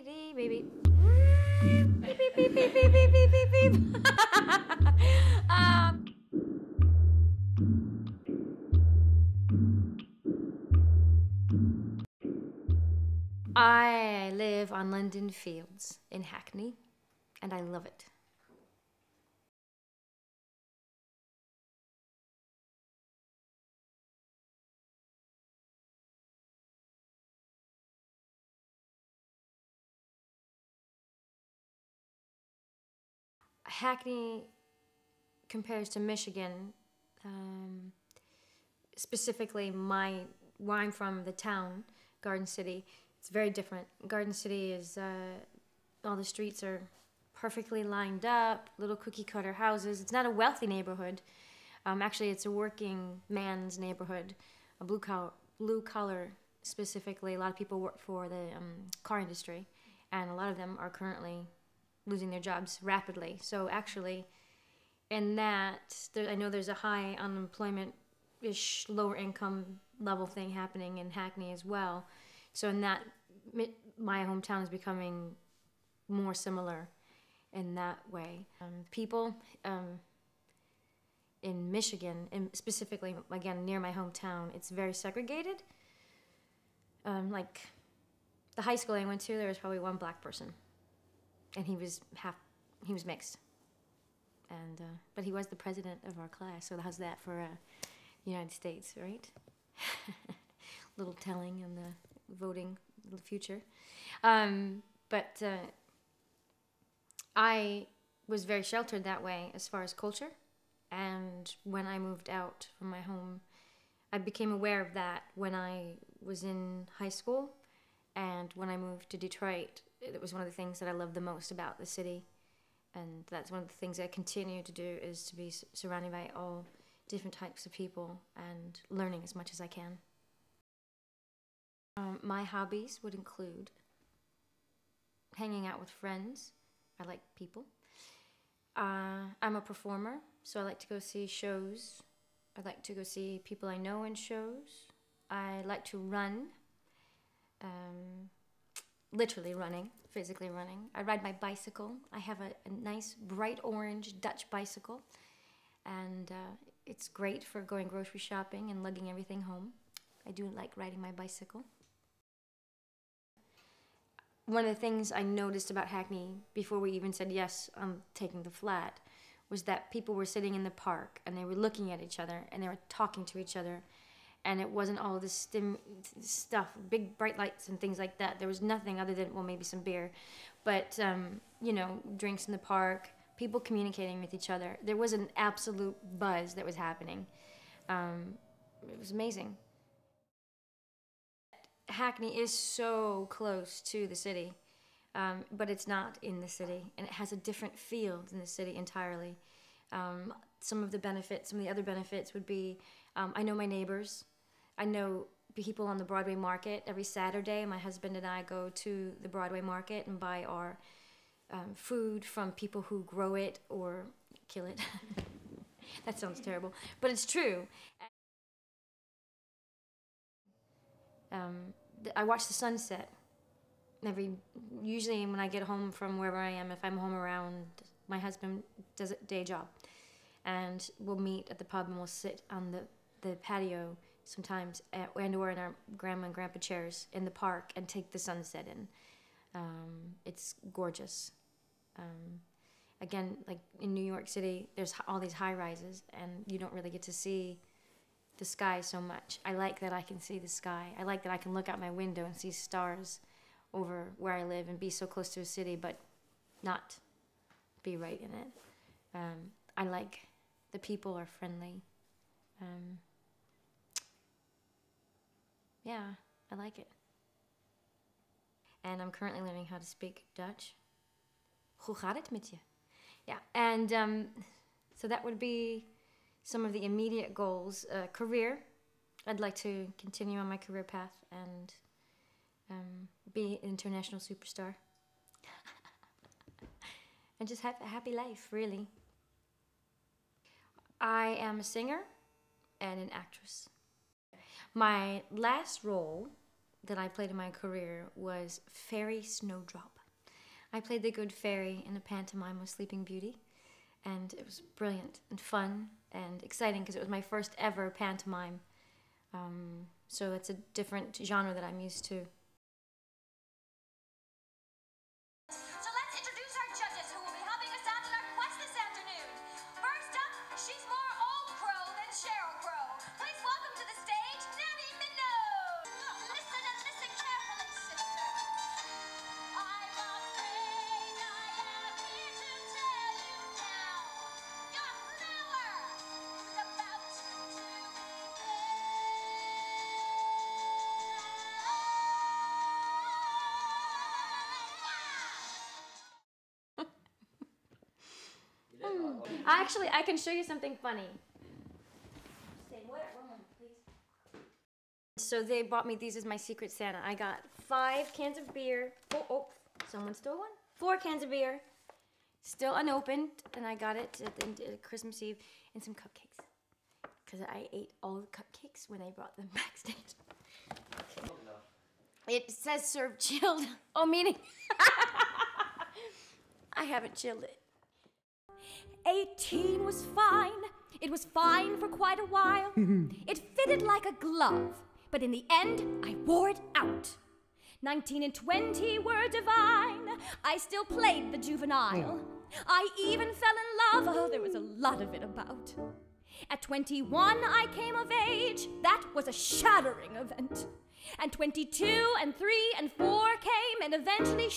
baby. Beep, beep, beep, beep, beep, beep, beep, beep, beep. I live on London Fields in Hackney, and I love it. Hackney compares to Michigan, specifically where I'm from, the town, Garden City. It's very different. Garden City is, all the streets are perfectly lined up, little cookie cutter houses. It's not a wealthy neighborhood. Actually, it's a working man's neighborhood, a blue collar specifically. A lot of people work for the car industry, and a lot of them are currently losing their jobs rapidly. So actually, in that, I know there's a high unemployment-ish, lower income level thing happening in Hackney as well. So in that, my hometown is becoming more similar in that way. People in Michigan, and specifically, again, near my hometown, it's very segregated. Like, the high school I went to, there was probably one black person. And he was mixed. And, but he was the president of our class, so how's that for United States, right? Little telling in the voting in the future. But I was very sheltered that way as far as culture. And when I moved out from my home, I became aware of that when I was in high school. And when I moved to Detroit, it was one of the things that I loved the most about the city. And that's one of the things I continue to do, is to be surrounded by all different types of people and learning as much as I can. My hobbies would include hanging out with friends. I like people. I'm a performer, so I like to go see shows. I like to go see people I know in shows. I like to run. Literally running, physically running. I ride my bicycle. I have a nice bright orange Dutch bicycle, and it's great for going grocery shopping and lugging everything home. I do like riding my bicycle. One of the things I noticed about Hackney before we even said yes, I'm taking the flat, was that people were sitting in the park and they were looking at each other and they were talking to each other. And it wasn't all this stuff, big bright lights and things like that. There was nothing other than, well, maybe some beer. But, you know, drinks in the park, people communicating with each other. There was an absolute buzz that was happening. It was amazing. Hackney is so close to the city, but it's not in the city. And it has a different feel than the city entirely. Some of the other benefits would be, I know my neighbors. I know people on the Broadway market. Every Saturday, my husband and I go to the Broadway market and buy our food from people who grow it or kill it. That sounds terrible, but it's true. I watch the sunset usually when I get home from wherever I am. If I'm home around, my husband does a day job, and we'll meet at the pub and we'll sit on the patio sometimes, and or in our grandma and grandpa chairs in the park and take the sunset in. It's gorgeous. Again, like in New York City, there's all these high rises and you don't really get to see the sky so much. I like that I can see the sky. I like that I can look out my window and see stars over where I live and be so close to a city but not be right in it. I like the people are friendly. Yeah, I like it. And I'm currently learning how to speak Dutch. Hoe gaat het met je? Yeah, and so that would be some of the immediate goals. Career, I'd like to continue on my career path and be an international superstar. And just have a happy life, really. I am a singer and an actress. My last role that I played in my career was Fairy Snowdrop. I played the good fairy in a pantomime of Sleeping Beauty, and it was brilliant and fun and exciting because it was my first ever pantomime. So it's a different genre that I'm used to. So let's introduce our judges who will be helping us out in our quest this afternoon. First up, she's more old crow than Sheryl Crow. Please welcome to the stage, Nanny Minogue. Listen and listen carefully, sister. I'm afraid I am here to tell you now. Young Miller is about to be Actually, I can show you something funny. Stay, one moment, please. So they bought me these as my Secret Santa. I got 5 cans of beer. Oh, someone stole one. 4 cans of beer, still unopened, and I got it at Christmas Eve, and some cupcakes. Because I ate all the cupcakes when they brought them backstage. Okay. It says serve chilled. Oh, meaning I haven't chilled it. 18 was fine. It was fine for quite a while. It fitted like a glove, but in the end, I wore it out. 19 and 20 were divine. I still played the juvenile. I even fell in love. Oh, there was a lot of it about. At 21, I came of age. That was a shattering event. And 22 and 3 and 4 came, and eventually,